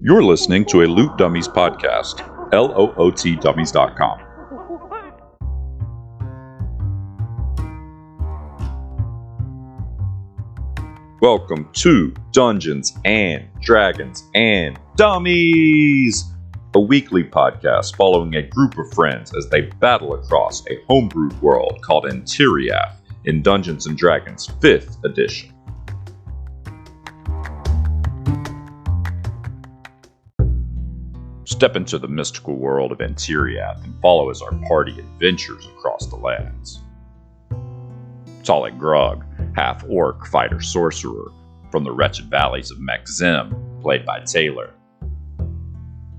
You're listening to a Loot Dummies podcast, lootdummies.com. Welcome to Dungeons and Dragons and Dummies, a weekly podcast following a group of friends as they battle across a homebrewed world called Interiath in Dungeons and Dragons 5th edition. Step into the mystical world of Interiath and follow as our party adventures across the lands. Talik Grug, half-orc fighter-sorcerer from the wretched valleys of Mekzim, played by Taylor.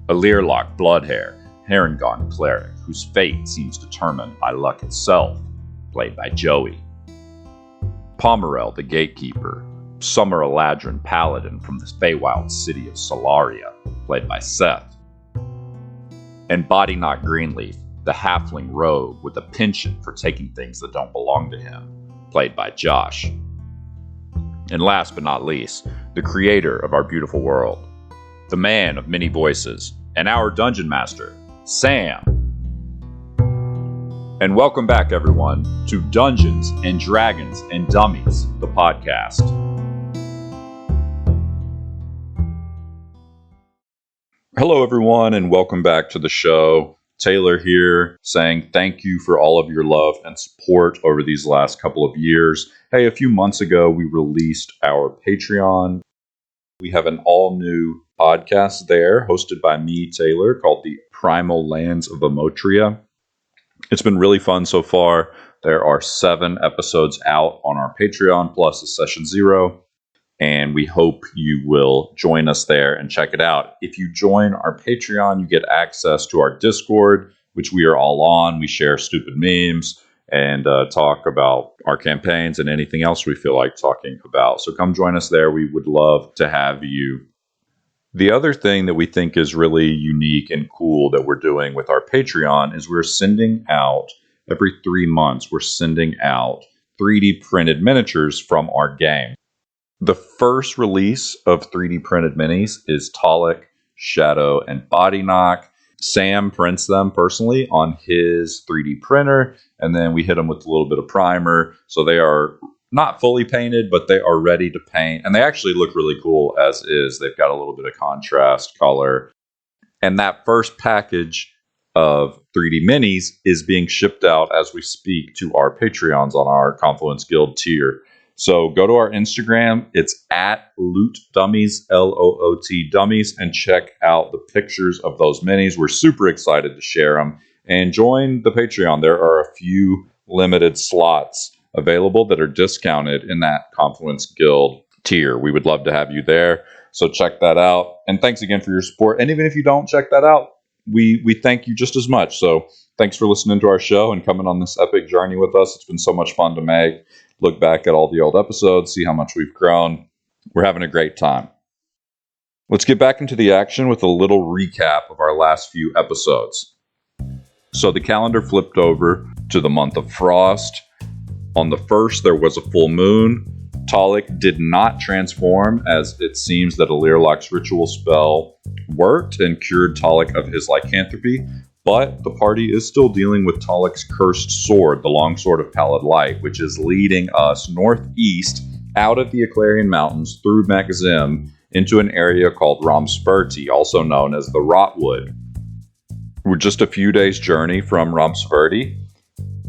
A Learlock Bloodhair, Harengon cleric whose fate seems determined by luck itself, played by Joey. Pomerel the Gatekeeper, Summer Eladrin paladin from the Feywild city of Solaria, played by Seth. And Bodyknock Greenleaf, the halfling rogue with a penchant for taking things that don't belong to him, played by Josh. And last but not least, the creator of our beautiful world, the man of many voices, and our dungeon master, Sam. And welcome back, everyone, to Dungeons and Dragons and Dummies, the podcast. Hello, everyone, and welcome back to the show. Taylor here, saying thank you for all of your love and support over these last couple of years. Hey, a few months ago, we released our Patreon. We have an all-new podcast there, hosted by me, Taylor, called The Primal Lands of Amotria. It's been really fun so far. There are 7 episodes out on our Patreon, plus a Session 0. And we hope you will join us there and check it out. If you join our Patreon, you get access to our Discord, which we are all on. We share stupid memes and talk about our campaigns and anything else we feel like talking about. So come join us there. We would love to have you. The other thing that we think is really unique and cool that we're doing with our Patreon is we're sending out, every 3 months, we're sending out 3D printed miniatures from our game. The first release of 3D printed minis is Talik, Shadow, and Bodyknock. Sam prints them personally on his 3D printer, and then we hit them with a little bit of primer. So they are not fully painted, but they are ready to paint. And they actually look really cool as is. They've got a little bit of contrast, color. And that first package of 3D minis is being shipped out as we speak to our Patreons on our Confluence Guild tier. So go to our Instagram, it's at Loot Dummies, L-O-O-T Dummies, and check out the pictures of those minis. We're super excited to share them. And join the Patreon. There are a few limited slots available that are discounted in that Confluence Guild tier. We would love to have you there. So check that out. And thanks again for your support. And even if you don't check that out, we thank you just as much. So thanks for listening to our show and coming on this epic journey with us. It's been so much fun to make. Look back at all the old episodes, see how much we've grown. We're having a great time. Let's get back into the action with a little recap of our last few episodes. So the calendar flipped over to the month of Frost. On the 1st, there was a full moon. Talik did not transform, as it seems that a Learlock's ritual spell worked and cured Talik of his lycanthropy. But the party is still dealing with Talik's cursed sword, the Longsword of Pallid Light, which is leading us northeast out of the Aclarian Mountains through Mekzim into an area called Romsperti, also known as the Rotwood. We're just a few days' journey from Romsperti,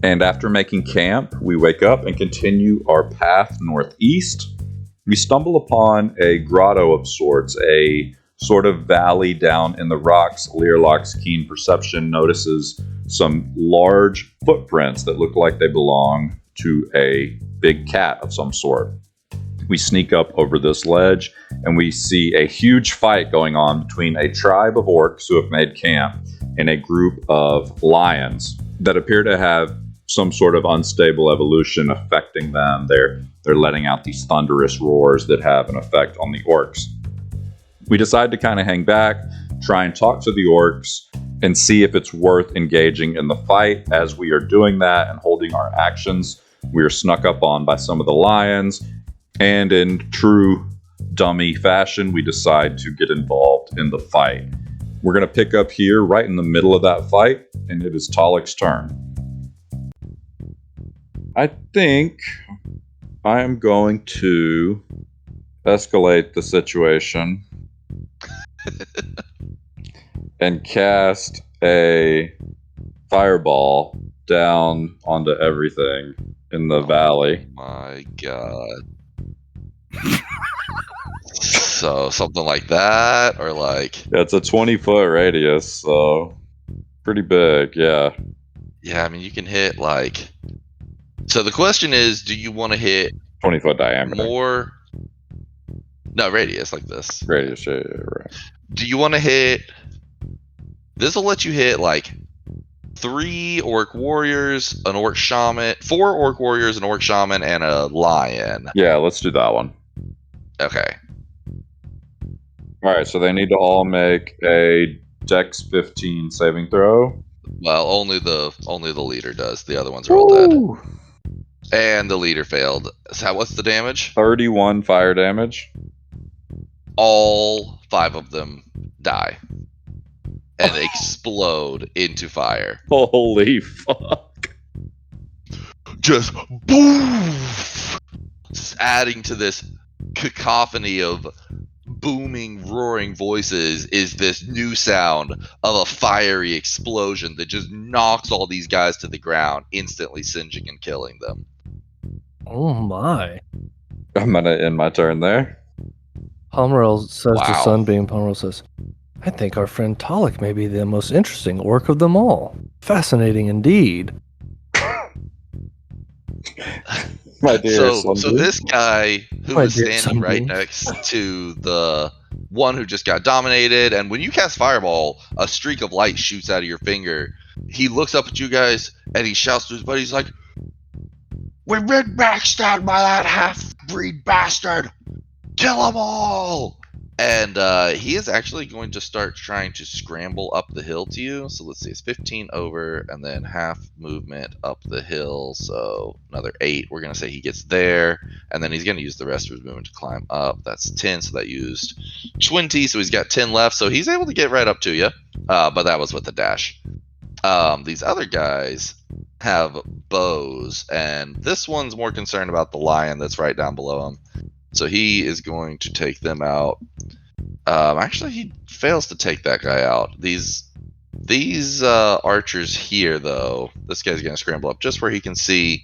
and after making camp, we wake up and continue our path northeast. We stumble upon a grotto of sorts, a sort of valley down in the rocks. Learlock's keen perception notices some large footprints that look like they belong to a big cat of some sort. We sneak up over this ledge and we see a huge fight going on between a tribe of orcs who have made camp and a group of lions that appear to have some sort of unstable evolution affecting them. They're letting out these thunderous roars that have an effect on the orcs. We decide to kind of hang back, try and talk to the orcs, and see if it's worth engaging in the fight. As we are doing that and holding our actions, we are snuck up on by some of the lions, and in true dummy fashion, we decide to get involved in the fight. We're going to pick up here right in the middle of that fight, and it is Talik's turn. I think I am going to escalate the situation and cast a fireball down onto everything in the valley. Oh my god. So something like that, or like... Yeah, it's a 20-foot radius, so pretty big, yeah. Yeah, I mean, you can hit like... So the question is, do you want to hit 20-foot diameter. more... No, radius, like this. Radius, yeah, right. Do you want to hit... This will let you hit like 3 orc warriors, an orc shaman, 4 orc warriors, an orc shaman, and a lion. Yeah, let's do that one. Okay. Alright, so they need to all make a Dex 15 saving throw. Well, only the leader does. The other ones are all dead. And the leader failed. So what's the damage? 31 fire damage. All 5 of them die and explode into fire. Holy fuck. Just boom! Just adding to this cacophony of booming, roaring voices is this new sound of a fiery explosion that just knocks all these guys to the ground, instantly singeing and killing them. Oh my. I'm gonna end my turn there. Pomerel says to Wow. Sunbeam, Pomerel says, I think our friend Talik may be the most interesting orc of them all. Fascinating indeed. My dear So this guy who My was dear standing right Sunbeam. next to the one who just got dominated, and when you cast Fireball, a streak of light shoots out of your finger. He looks up at you guys, and he shouts to his buddy, he's like, "We've been backstabbed by that half-breed bastard! Kill them all!" And he is actually going to start trying to scramble up the hill to you. So let's see, it's 15 over, and then half movement up the hill. So another 8. We're going to say he gets there, and then he's going to use the rest of his movement to climb up. That's 10, so that used 20. So he's got 10 left. So he's able to get right up to you, but that was with the dash. These other guys have bows, and this one's more concerned about the lion that's right down below him. So he is going to take them out. Actually, he fails to take that guy out. These archers here, though, this guy's going to scramble up just where he can see.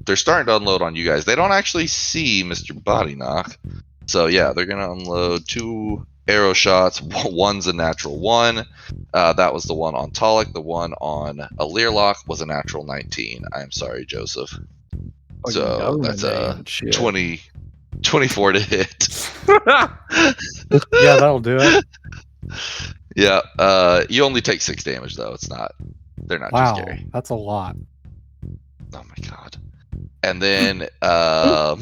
They're starting to unload on you guys. They don't actually see Mr. Body Knock. So, yeah, they're going to unload 2 arrow shots. One's a natural 1. That was the one on Talik. The one on a Learlock was a natural 19. I'm sorry, Joseph. Oh, So you know that's the a name. Shit. 24 to hit. Yeah, that'll do it. Yeah, you only take 6 damage though. They're not too Wow, scary. that's a lot. Oh my god. And then yeah,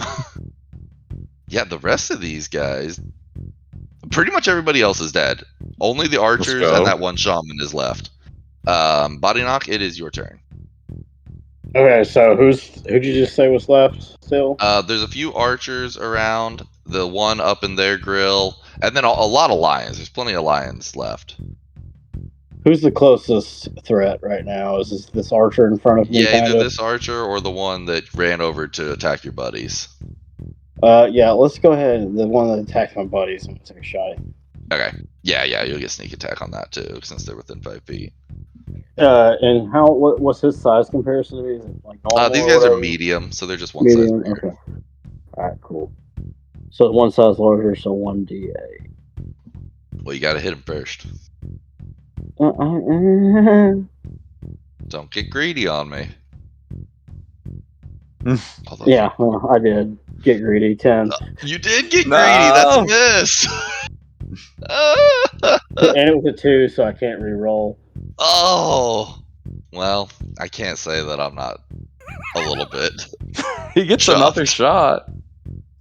the rest of these guys, pretty much everybody else is dead. Only the archers go. and that one shaman is left. Body Knock, it is your turn. Okay, so who'd you just say was left still? There's a few archers around, the one up in their grill, and then a lot of lions. There's plenty of lions left. Who's the closest threat right now? Is this archer in front of me? Yeah, either kinda? this archer or the one that ran over to attack your buddies. Yeah, let's go ahead. The one that attacked my buddies, I'm gonna take a shot. Okay. Yeah, you'll get sneak attack on that too, since they're within 5 feet. And what's his size comparison to me? Is it like normal? These or guys are whatever? medium, so they're just one size Medium. bigger. Okay. All right, cool. So one size larger, so 1d8. Well, you gotta hit him first. Don't get greedy on me. Although, Yeah, well, I did get greedy. 10, you did get greedy. No. That's a miss. and it was a 2, so I can't re-roll. Oh, well, I can't say that I'm not a little bit. He gets Chuffed. another shot.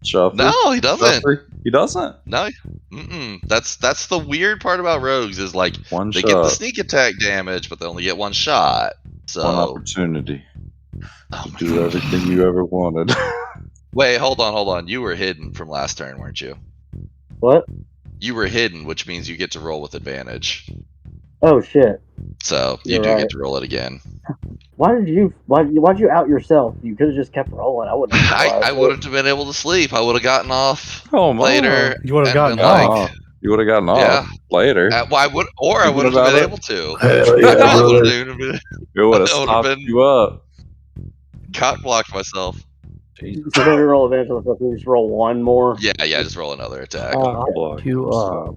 Chuffed. No, he doesn't. He doesn't. No, that's the weird part about rogues is like One they shot. get the sneak attack damage, but they only get one shot. So One opportunity. oh my Do God. everything you ever wanted. Wait, hold on. You were hidden from last turn, weren't you? What? You were hidden, which means you get to roll with advantage. Oh shit! So you You're do right. get to roll it again. Why'd you out yourself? You could have just kept rolling. I wouldn't have I realized wouldn't have been able to sleep. I would have gotten off Oh, later. You would have and gotten been off. like, you would have gotten Yeah. off later. well, I would, or I Thinking wouldn't have about been it? able to. Hell yeah, I probably brother. wouldn't have been It would have I would've stopped been- you up. cock blocked myself. Jesus. So if I didn't roll advantage on the first, we just roll one more. Yeah, just roll another attack. Block you yourself. up.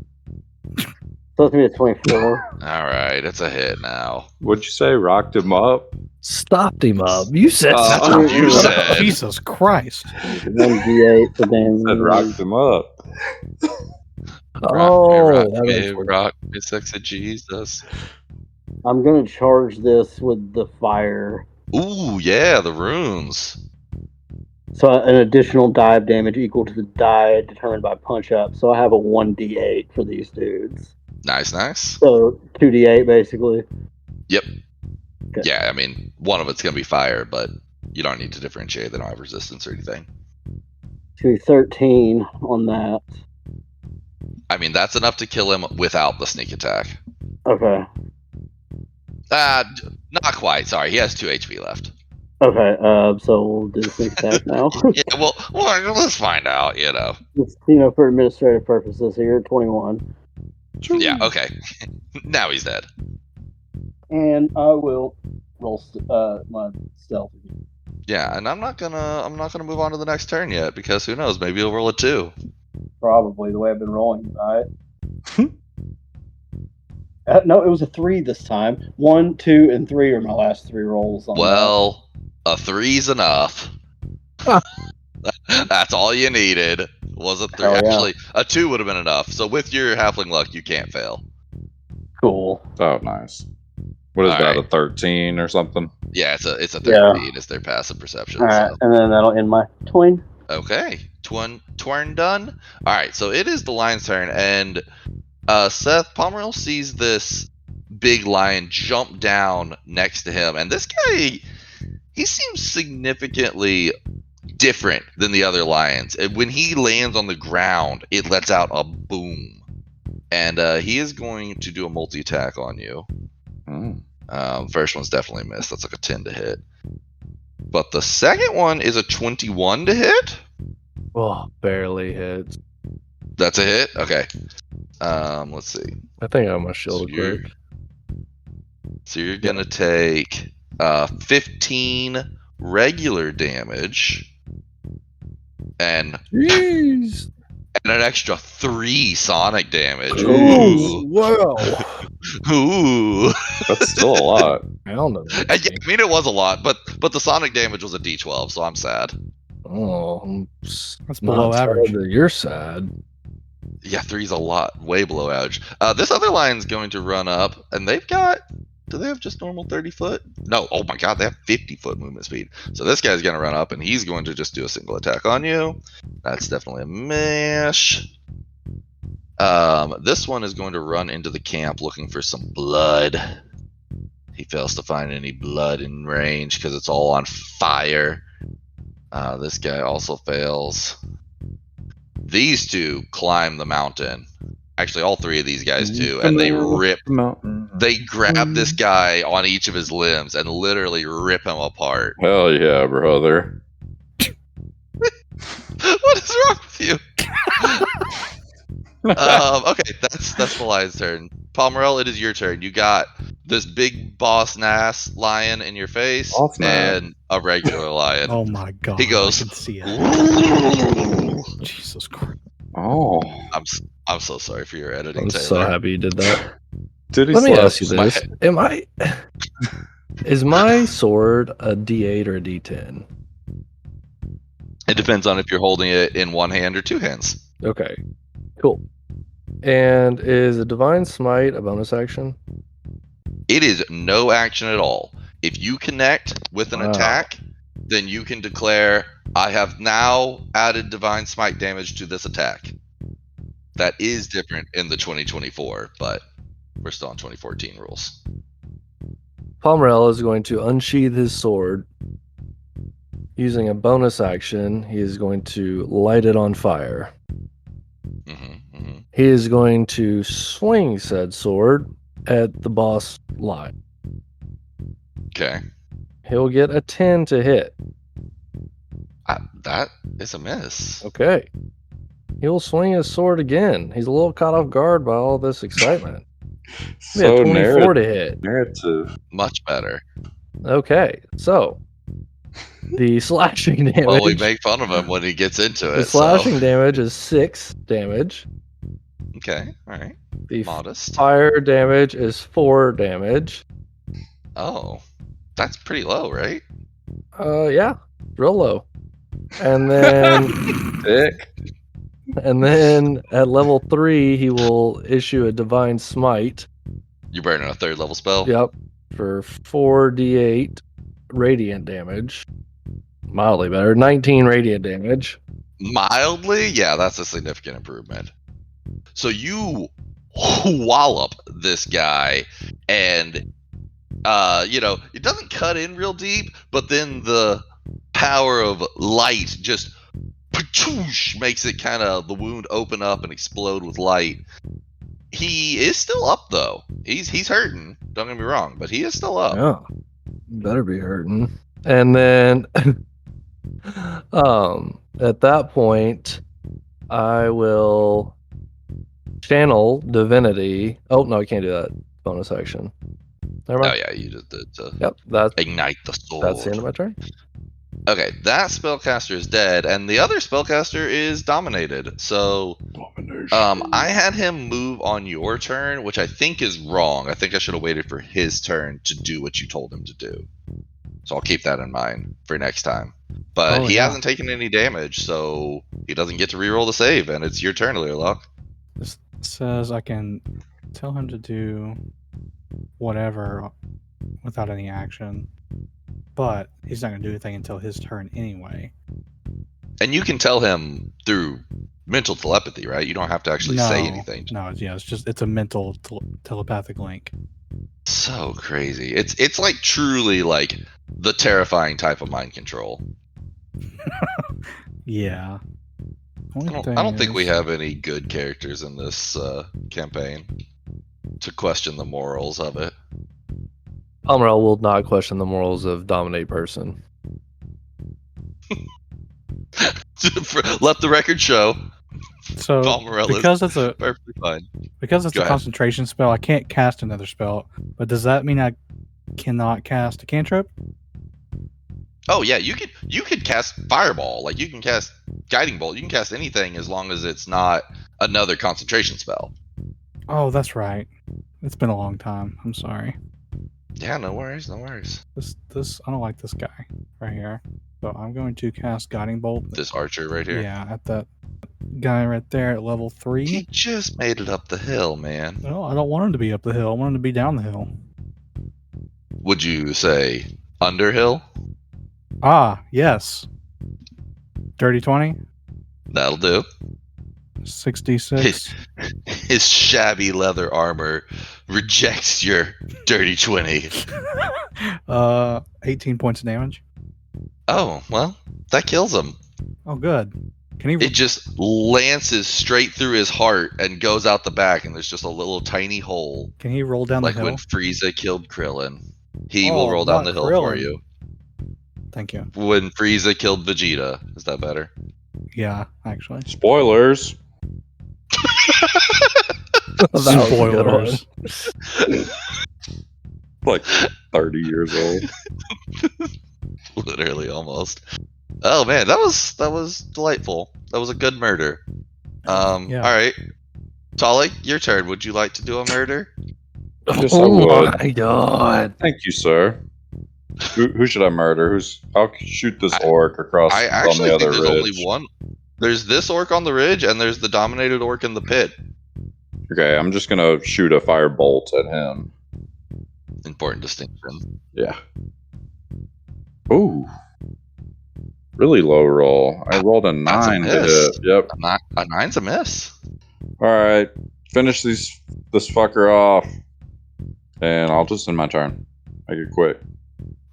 So it's gonna be a 24. All right, it's a hit now. What'd you say? Rocked him up? Stopped him up. You said That's stop. what you said. Jesus Christ. 1d8 for damage. Said rocked him up. That me, makes sense. rock me, sexy Jesus. I'm gonna charge this with the fire. Ooh, yeah, the runes. So an additional dive damage equal to the die determined by punch up. So I have a 1d8 for these dudes. Nice. So 2d8 basically. Yep. Okay. Yeah, I mean, one of it's gonna be fire, but you don't need to differentiate. They don't have resistance or anything. To 13 on that. I mean, that's enough to kill him without the sneak attack. Okay. Not quite. Sorry, he has 2 HP left. Okay. So we'll do the sneak attack now. Yeah, well, let's find out. Just, for administrative purposes here, 21. Yeah. Okay. Now he's dead. And I will roll my stealth. Yeah, and I'm not gonna move on to the next turn yet because who knows? Maybe he'll roll a 2. Probably the way I've been rolling, right? No, it was a 3 this time. 1, 2, and 3 are my last 3 rolls. On Well, a 3's enough. That's all you needed. Was a 3. Hell yeah. Actually, a 2 would have been enough. So with your halfling luck, you can't fail. Cool. Oh, nice. What is All that? right. A 13 or something? Yeah, it's a 13. Yeah. It's their passive perception. All right, So. and then that'll end my twin. Okay, Twern done. All right, so it is the lion's turn, and Seth Pomeril sees this big lion jump down next to him, and this guy, he seems significantly different than the other lions. And when he lands on the ground, it lets out a boom, and he is going to do a multi-attack on you. First one's definitely missed. That's like a 10 to hit. But the second one is a 21 to hit. Oh, barely hits. That's a hit? Okay. Let's see. I think I have my shield So you're- equipped. So you're going to take 15 regular damage and Jeez. an extra 3 sonic damage. Ooh, wow. Ooh. That's still a lot. I don't know. I mean, it was a lot, but the sonic damage was a D12, so I'm sad. Oh, That's below average. You're sad. Yeah, 3's a lot, way below average. This other line's going to run up, and they've got. Do they have just normal 30 foot? No. Oh my god, they have 50 foot movement speed. So this guy's going to run up, and he's going to just do a single attack on you. That's definitely a miss. This one is going to run into the camp looking for some blood. He fails to find any blood in range because it's all on fire. This guy also fails. These two climb the mountain. Actually, all 3 of these guys do, and they grab this guy on each of his limbs and literally rip him apart. Hell yeah, brother. What is wrong with you? Okay, that's the lion's turn. Pomerel, it is your turn. You got this big boss nass lion in your face Boss nass. and a regular lion. Oh my god. He goes, I can see it. Jesus Christ. Oh. I'm so sorry for your editing, I'm Taylor. so happy you did that. Did he Let me slap ask you my this: Is my sword a D8 or a D10? It depends on if you're holding it in one hand or 2 hands. Okay, cool. And is a divine smite a bonus action? It is no action at all. If you connect with an Wow. attack, then you can declare, I have now added divine smite damage to this attack. That is different in the 2024, but we're still on 2014 rules. Pomerel is going to unsheath his sword. Using a bonus action, he is going to light it on fire. He is going to swing said sword at the boss line. Okay. He'll get a 10 to hit. That is a miss. Okay. He'll swing his sword again. He's a little caught off guard by all this excitement. Yeah, So 24 to hit. narrative. Much better. Okay, so the slashing damage. Well, we make fun of him when he gets into the it. slashing damage is 6 damage. Okay, all right. The Modest. fire damage is 4 damage. Oh, that's pretty low, right? Yeah, real low. And then Dick. and then at level 3 he will issue a divine smite. You're burning a 3rd level spell. Yep, for 4d8 radiant damage. Mildly better. 19 radiant damage. Mildly, yeah, that's a significant improvement. So you wallop this guy, and it doesn't cut in real deep, but then the power of light just makes it kind of the wound open up and explode with light. He is still up though. He's hurting. Don't get me wrong, but he is still up. Yeah, better be hurting. And then, at that point, I will channel divinity. Oh no, I can't do that. Bonus action. Never Oh mind. yeah, you just did to Yep, that's ignite the sword. the end of my turn. Okay, that spellcaster is dead, and the other spellcaster is dominated. So, I had him move on your turn, which I think is wrong. I think I should have waited for his turn to do what you told him to do. So I'll keep that in mind for next time. But he hasn't taken any damage, so he doesn't get to reroll the save, and it's your turn, Learlock. This says I can tell him to do whatever without any action, but he's not going to do anything until his turn anyway. And you can tell him through mental telepathy, right? You don't have to actually say anything. No, it's a mental telepathic link. So crazy. It's like truly like the terrifying type of mind control. Yeah. I don't think we have any good characters in this campaign to question the morals of it. Palmerell will not question the morals of dominate person. Let the record show. So Palmerell because it's a perfectly fine. Because it's Go a ahead. concentration spell, I can't cast another spell. But does that mean I cannot cast a cantrip? Oh yeah, you could cast Fireball, like you can cast Guiding Bolt, you can cast anything as long as it's not another concentration spell. Oh, that's right. It's been a long time. I'm sorry. Yeah, no worries, no worries. This I don't like this guy right here. So I'm going to cast Guiding Bolt. This archer right here. Yeah, at that guy right there at level 3. He just made it up the hill, man. No, I don't want him to be up the hill. I want him to be down the hill. Would you say Underhill? Ah, yes. Dirty 20, That'll do. 66. His shabby leather armor rejects your dirty 20. 18 points of damage. Oh, well, that kills him. Oh, good. Can he? It just lances straight through his heart and goes out the back, and there's just a little tiny hole. Can he roll down Like the hill? when Frieza killed Krillin. He Oh, will roll down not the hill for Krillin. you. Thank you. When Frieza killed Vegeta. Is that better? Yeah, actually. Spoilers. That was a good one. Spoilers. Like 30 years old. Literally, almost. Oh man, that was delightful. That was a good murder. Yeah. All right, Talik, your turn. Would you like to do a murder? Yes, I Oh would. my god. Thank you, sir. Who should I murder? I'll shoot this orc across I on actually the think other there's ridge. only one. There's this orc on the ridge, and there's the dominated orc in the pit. Okay, I'm just gonna shoot a fire bolt at him. Important distinction. Yeah. Ooh. Really low roll. I rolled a That's a 9 to miss. hit. Yep. A nine's a miss. Alright. Finish this fucker off. And I'll just end my turn. Make it quick.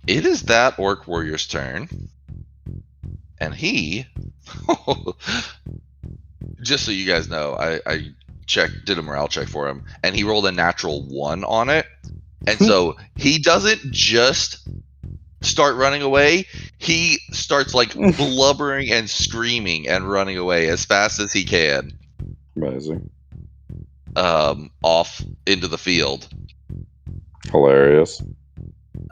It is that orc warrior's turn, and he. Just so you guys know, I did a morale check for him, and he rolled a natural 1 on it. And so he doesn't just start running away. He starts like blubbering and screaming and running away as fast as he can. Amazing. Off into the field. Hilarious.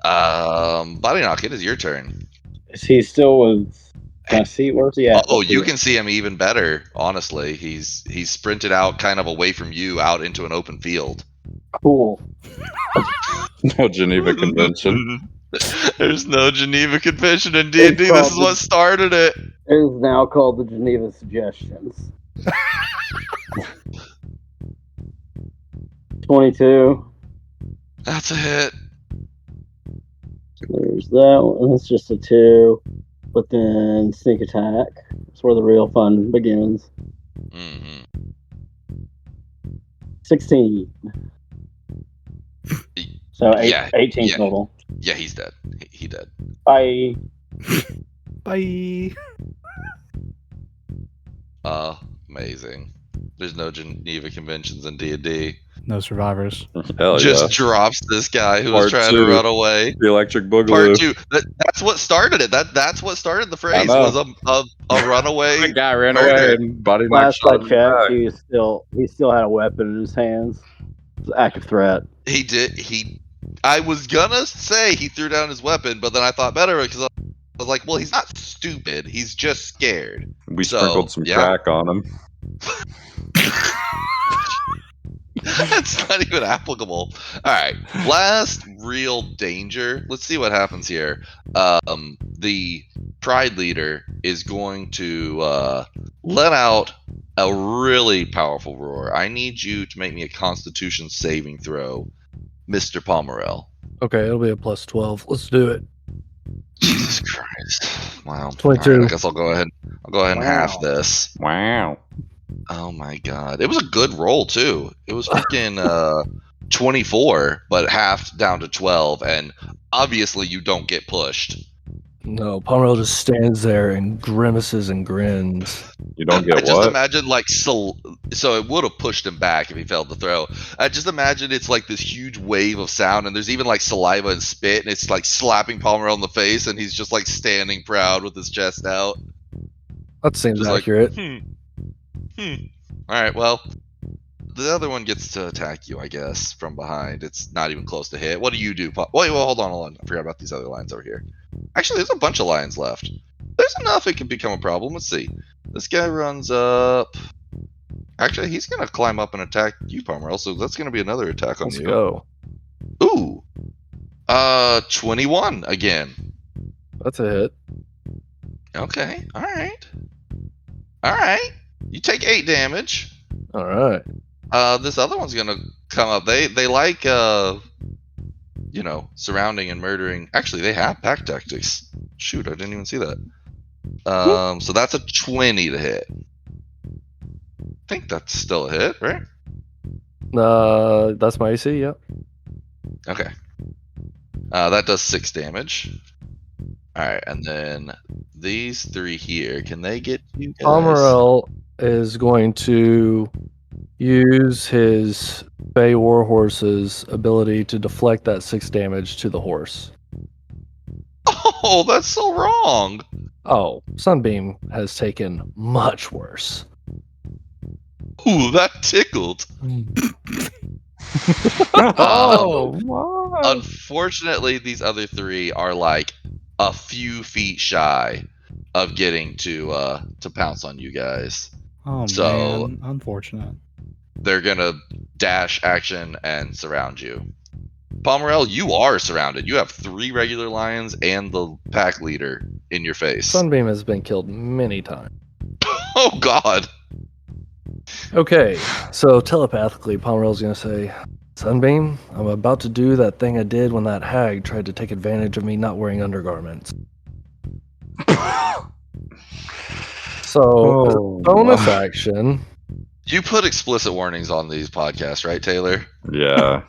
Body Knock, it is your turn. Is he still with? Can I see where's he at? Oh, you can see him even better. Honestly, he's sprinted out kind of away from you, out into an open field. Cool. No Geneva Convention. There's no Geneva Convention in D&D. This is what started it. It is now called the Geneva Suggestions. 22. That's a hit. There's that one. That's just a 2. But then sneak attack. That's where the real fun begins. Mm-hmm. 16. So 18 yeah. total. Yeah, he's dead. He dead. Bye. Bye. Amazing. There's no Geneva Conventions in D&D. No survivors. Hell Just drops this guy who was Part trying 2. to run away. The Electric Boogaloo. Part 2. That's what started it. That's what started the phrase. Was a runaway. The guy ran murder. away and Body Knock Last shot I him in the checked, back. he still had a weapon in his hands. It was an active threat. He did. I was gonna say he threw down his weapon, but then I thought better because I was like, well, he's not stupid. He's just scared. We So, sprinkled some yeah. crack on him. That's not even applicable. All right, last real danger. Let's see what happens here. The Pride leader is going to let out a really powerful roar. I need you to make me a Constitution saving throw, Mr. Pomerel. Okay, it'll be a plus 12. Let's do it. Jesus Christ! Wow. 22. All right, I guess I'll go ahead and half this. Wow. Oh my god. It was a good roll too. It was freaking 24, but halved down to 12, and obviously you don't get pushed. No, Pomerel just stands there and grimaces and grins. You don't get I just what? imagine like so it would have pushed him back if he failed the throw. I just imagine it's like this huge wave of sound, and there's even like saliva and spit, and it's like slapping Pomerel in the face, and he's just like standing proud with his chest out. That seems Just like, accurate. All right, well, the other one gets to attack you, I guess, from behind. It's not even close to hit. What do you do? Wait, well, hold on. I forgot about these other lines over here. Actually, there's a bunch of lions left. There's enough it can become a problem. Let's see. This guy runs up. Actually, he's going to climb up and attack you, Pomerel, so that's going to be another attack on Let's you. go. Ooh. 21 again. That's a hit. Okay, all right. You take 8 damage. All right. This other one's gonna come up. They like surrounding and murdering. Actually, they have pack tactics. Shoot, I didn't even see that. So that's a 20 to hit. I think that's still a hit, right? That's my AC, yep. Okay. That does 6 damage. All right, and then these 3 here. Can they get you guys? Pomerel is going to use his Bay Warhorse's ability to deflect that 6 damage to the horse. Oh, that's so wrong. Oh, Sunbeam has taken much worse. Ooh, that tickled. Oh, what? Unfortunately, these other 3 are like a few feet shy of getting to pounce on you guys. Oh So- man, unfortunate. They're gonna dash action and surround you. Pomerel, you are surrounded. You have 3 regular lions and the pack leader in your face. Sunbeam has been killed many times. Oh god. Okay, so telepathically, Pomerel's going to say, Sunbeam, I'm about to do that thing I did when that hag tried to take advantage of me not wearing undergarments. So, as a bonus action, You put explicit warnings on these podcasts, right, Taylor? Yeah.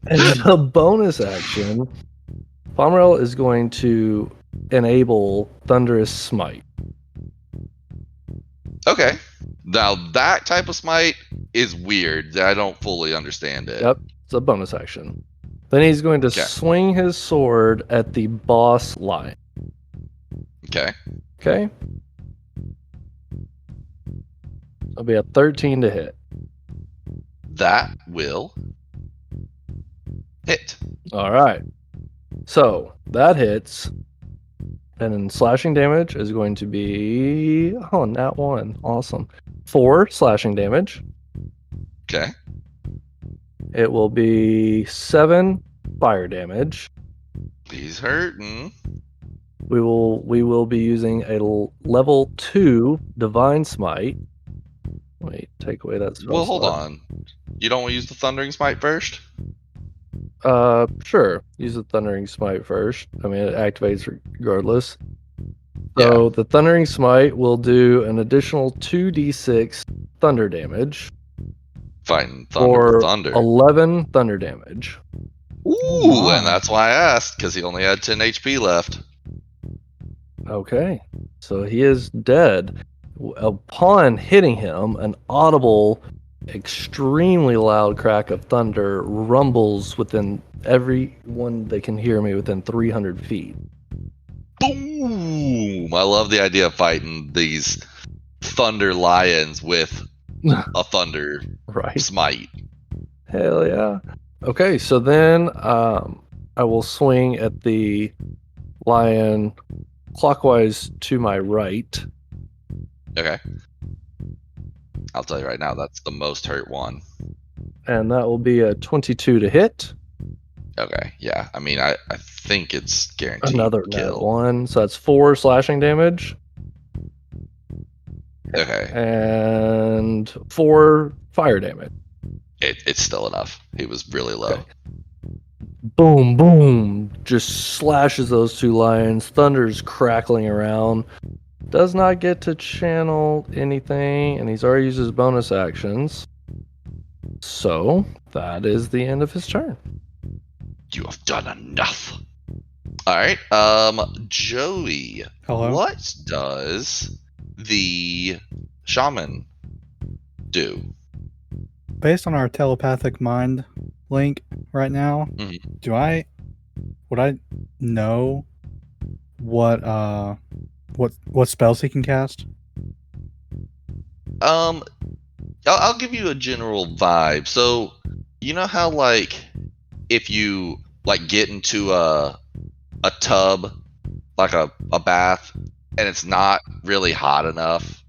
as a bonus action, Pomerel is going to enable Thunderous Smite. Okay. Now that type of smite is weird. I don't fully understand it. Yep, it's a bonus action. Then he's going to Okay. swing his sword at the boss lion. Okay. Okay? It'll be a 13 to hit. That will hit. All right. So that hits. And then slashing damage is going to be nat 1. Awesome. 4 slashing damage. Okay. It will be 7 fire damage. He's hurting. We will be using a level 2 divine smite. Wait, take away that spell Well, hold slot. on. You don't want to use the Thundering Smite first? Sure. Use the Thundering Smite first. I mean, it activates regardless. So the Thundering Smite will do an additional 2d6 thunder damage. Fighting Thunder Or with Thunder. 11 thunder damage. Ooh, my. and that's why I asked, because he only had 10 HP left. Okay. So he is dead. Upon hitting him, an audible, extremely loud crack of thunder rumbles within everyone that can hear me within 300 feet. Boom! I love the idea of fighting these Thunder Lions with a Thunder Right. Smite. Hell yeah. Okay, so then I will swing at the lion clockwise to my right. Okay. I'll tell you right now, that's the most hurt one. And that will be a 22 to hit. Okay, yeah. I mean, I think it's guaranteed Another kill. nat 1. So that's 4 slashing damage. Okay. And 4 fire damage. It's still enough. He was really low. Okay. Boom, boom. Just slashes those two lions. Thunder's crackling around. Does not get to channel anything, and he's already used his bonus actions. So that is the end of his turn. You have done enough. All right. Joey. Hello. What does the shaman do? Based on our telepathic mind link right now, Mhm. would I know what spells he can cast? I'll give you a general vibe. So, you know how like if you like get into a tub, like a bath, and it's not really hot enough,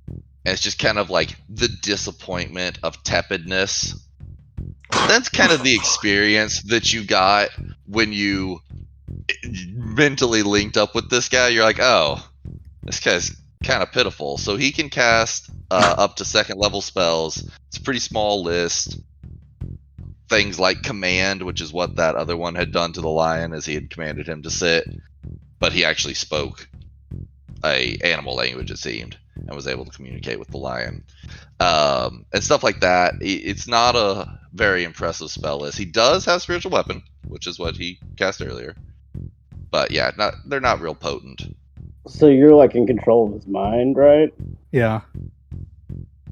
and it's just kind of like the disappointment of tepidness. That's kind of the experience that you got when you mentally linked up with this guy. You're like, oh, this guy's kind of pitiful. So he can cast up to second level spells. It's a pretty small list. Things like command, which is what that other one had done to the lion, as he had commanded him to sit, but he actually spoke a animal language, it seemed, and was able to communicate with the lion, and stuff like that. It's not a very impressive spell list. He does have spiritual weapon, which is what he cast earlier, but yeah, they're not real potent. So you're like in control of his mind, right? Yeah.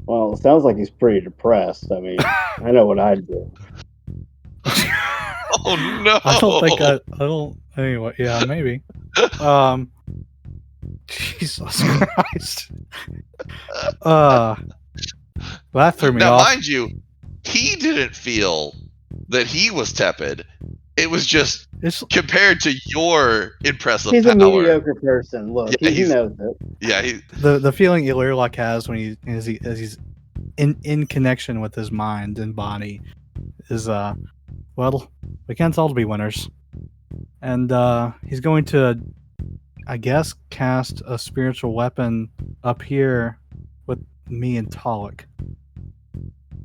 Well, it sounds like he's pretty depressed. I mean, I know what I'd do. Oh no! I don't. Anyway, yeah, maybe. Jesus Christ. That threw me now, off. mind you, he didn't feel that he was tepid. It was just It's compared to your impressive He's power. a mediocre person. Look, Yeah, he knows it. Yeah, the feeling Ilirlock has when he's in connection with his mind and body is well, we can't all be winners. And he's going to, I guess, cast a spiritual weapon up here with me and Talik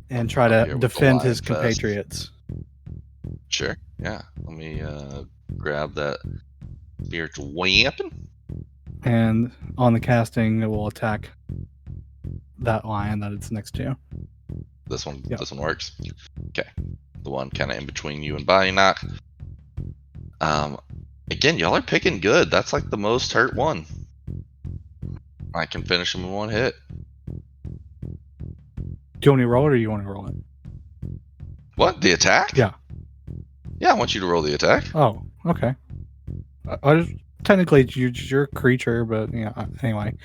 and try Up to here with the defend Lion his Fest. compatriots. Sure. Yeah. Let me grab that spiritual weapon. And on the casting, it will attack that lion that it's next to. This one. Yep. This one works. Okay. The one kind of in between you and Body Knock. Again, y'all are picking good. That's like the most hurt one. I can finish him in one hit. you want me to roll it or you want to roll it? What? The attack? Yeah. Yeah, I want you to roll the attack. Oh, okay. Technically, you're a creature, but yeah. Anyway,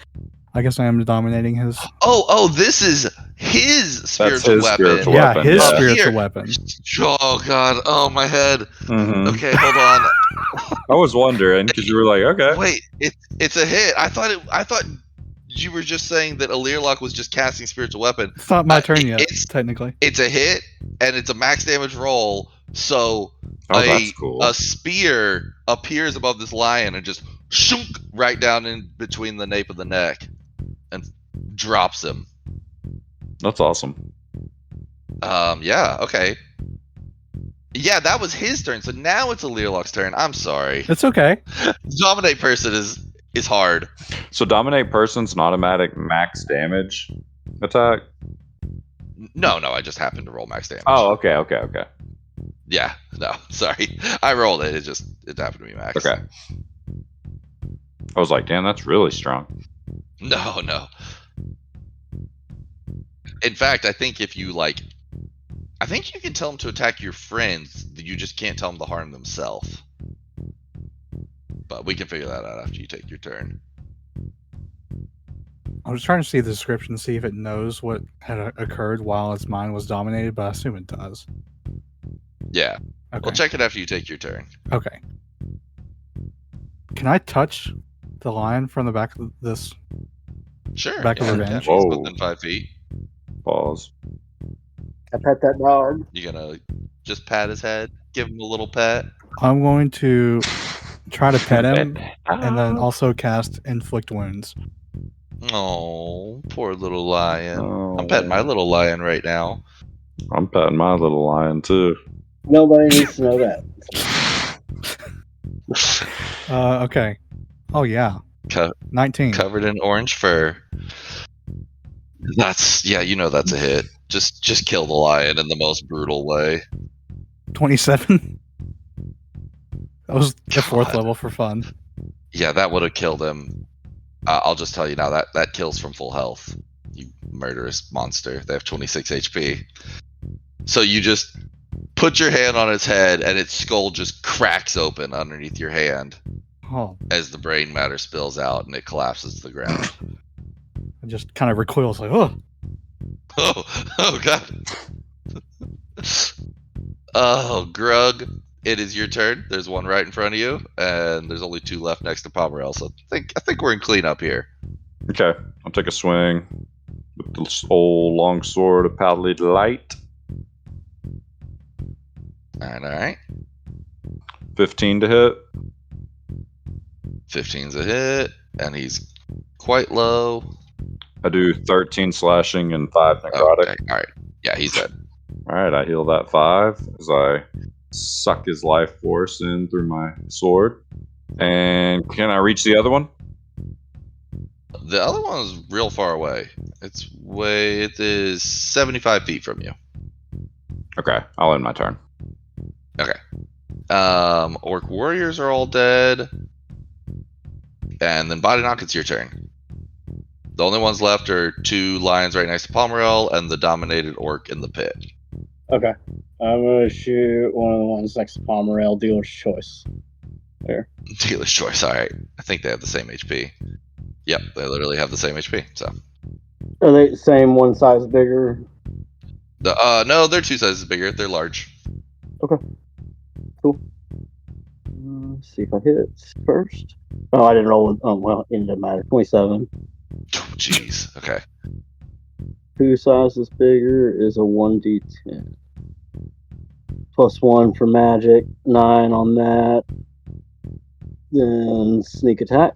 I guess I am dominating his. Oh, this is his spiritual his weapon. spiritual Yeah, weapon, his yeah. spiritual Here. weapon. Oh God! Oh my head. Mhm. Okay, hold on. I was wondering because you were like, okay. Wait, it's a hit. I thought you were just saying that a Learlock was just casting spiritual weapon. It's not my turn yet, It's technically. it's a hit and it's a max damage roll. So Oh, that's cool. a spear appears above this lion and just shunk right down in between the nape of the neck and drops him. That's awesome. Yeah, okay. Yeah, that was his turn. So now it's a Learlock's turn. I'm sorry. It's okay. Dominate person is hard. So dominate person's an automatic max damage attack. No, I just happened to roll max damage. Oh, okay. Yeah, no, sorry. I rolled it. It happened to be max. Okay. I was like, damn, that's really strong. No. In fact, I think if you I think you can tell them to attack your friends. You just can't tell them to harm themselves. But we can figure that out after you take your turn. I was trying to see the description, see if it knows what had occurred while its mind was dominated, but I assume it does. Yeah. Okay. Well, check it after you take your turn. Okay. Can I touch the lion from the back of this? Sure. Back of yeah, revenge. yeah, he's Whoa. within 5 feet. Pause. I pet that dog. You gonna just pat his head, give him a little pet. I'm going to try to pet him and then Oh, also cast Inflict Wounds. Oh, poor little lion. I'm petting my little lion right now. I'm petting my little lion too. Nobody needs to know that. Okay. Oh yeah. Co- 19. Covered in orange fur. That's that's a hit. Just kill the lion in the most brutal way. 27. That was the fourth God. level for fun. Yeah, that would have killed him. I'll just tell you now that kills from full health. You murderous monster. They have 26 HP. So you just put your hand on its head and its skull just cracks open underneath your hand Oh, as the brain matter spills out and it collapses to the ground. I just kind of recoils like, oh. Oh God. Oh, Grug, it is your turn. There's one right in front of you, and there's only 2 left next to Pomerel. So I think we're in cleanup here. Okay, I'll take a swing with this old long sword of Pallid Light. All right. 15 to hit. 15's a hit, and he's quite low. I do 13 slashing and 5 necrotic. Okay, all right. Yeah, he's dead. All right, I heal that 5 as I suck his life force in through my sword. And can I reach the other one? The other one is real far away. It is 75 feet from you. Okay, I'll end my turn. Okay. Orc warriors are all dead. And then Body Knock, it's your turn. The only ones left are 2 lions right next to Pomerel and the dominated orc in the pit. Okay. I'm going to shoot one of the ones next to Pomerel, dealer's choice. There. Dealer's choice, alright. I think they have the same HP. Yep, they literally have the same HP, so. Are they the same, one size bigger? No, they're 2 sizes bigger. They're large. Let's see if I hit first. Oh, I didn't roll. Oh, well, it doesn't matter. 27. Jeez, okay. 2 sizes bigger is a 1d10. +1 for magic. 9 on that. Then sneak attack.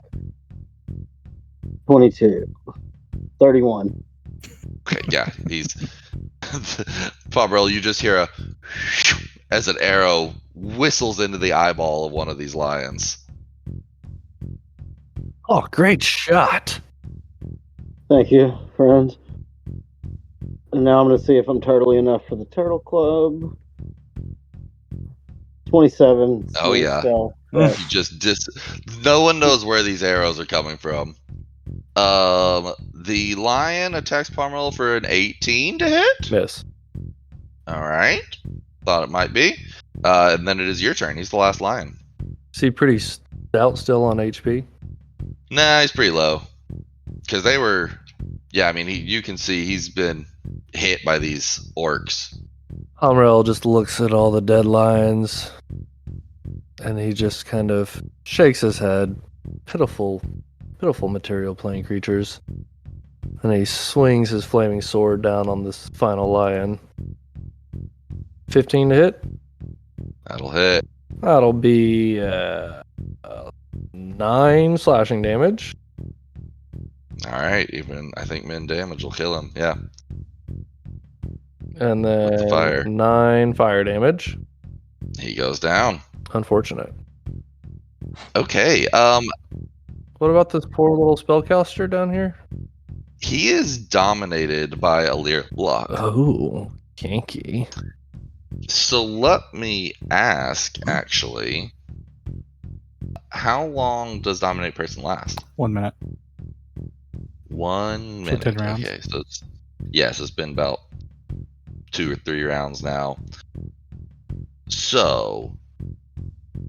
22. 31. Okay, yeah, he's... Pomerel, you just hear a... as an arrow whistles into the eyeball of one of these lions. Oh, great shot. Thank you, friend. And now I'm going to see if I'm turtly enough for the Turtle Club. 27. Oh, yeah. Spell. You just no one knows where these arrows are coming from. The lion attacks Pomerol for an 18 to hit. Miss. All right. Thought it might be. And then it is your turn. He's the last lion. Is he pretty stout still on HP? Nah, he's pretty low. Because they were... Yeah, I mean, you can see he's been hit by these orcs. Hamrel just looks at all the dead lions, and he just kind of shakes his head. Pitiful material plane creatures. And he swings his flaming sword down on this final lion. 15 to hit. That'll hit. That'll be 9 slashing damage. All right. Even, I think min damage will kill him. Yeah. And With the fire. then 9 fire damage. He goes down. Unfortunate. Okay. What about this poor little spellcaster down here? He is dominated by a Lear block. Oh, kinky. So let me ask, actually, how long does dominate person last? 1 minute. 1 So minute. 10 rounds. Okay, so it's been about 2 or 3 rounds now. So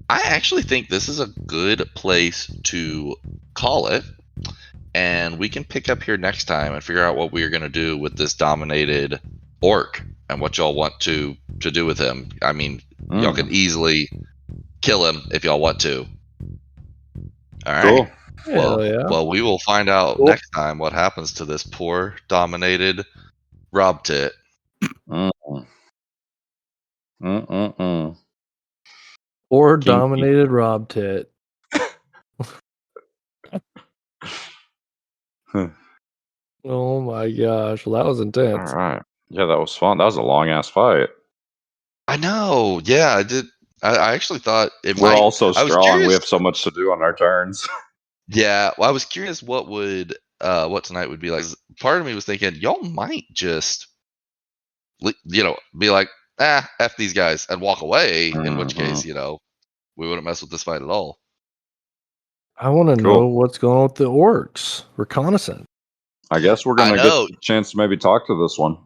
I actually think this is a good place to call it, and we can pick up here next time and figure out what we are going to do with this dominated orc and what y'all want to do with him. I mean, y'all can easily kill him if y'all want to. All right. Cool. Hell yeah. Well, we will find out Cool. next time what happens to this poor dominated Rob Tit. Mm. Mm-mm-mm. Or Kinky. dominated Rob Tit. Oh my gosh. Well, that was All intense. right. Yeah, that was fun. That was a long ass fight. I know. Yeah, I did. I actually thought it We're might. all so I was strong. curious. We have so much to do on our turns. Yeah, well, I was curious what tonight would be like. Part of me was thinking y'all might just, be like, f these guys and walk away. In which case, we wouldn't mess with this fight at all. I want to Cool. know what's going on with the orcs. Reconnaissance. I guess we're I gonna know. get a chance to maybe talk to this one.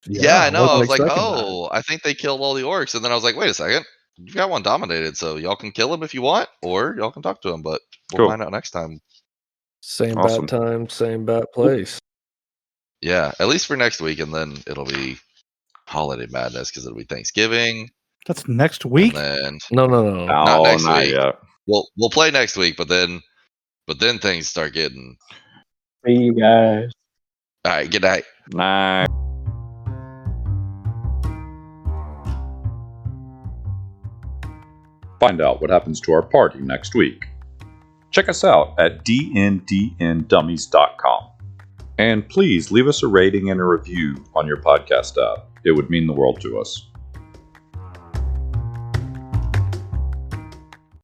Yeah, I know. I was like, expecting that. oh, I think they killed all the orcs, and then I was like, wait a second, you've got one dominated, so y'all can kill him if you want, or y'all can talk to him. But we'll Cool. find out next time. Same Awesome. bat time, same bat place. Yeah, at least for next week, and then it'll be holiday madness because it'll be Thanksgiving. That's next week. And then No. No, next not week. yet. we'll play next week, but then things start getting. See you guys. All right, good night. Nah. Find out what happens to our party next week. Check us out at dndndummies.com. And please leave us a rating and a review on your podcast app. It would mean the world to us.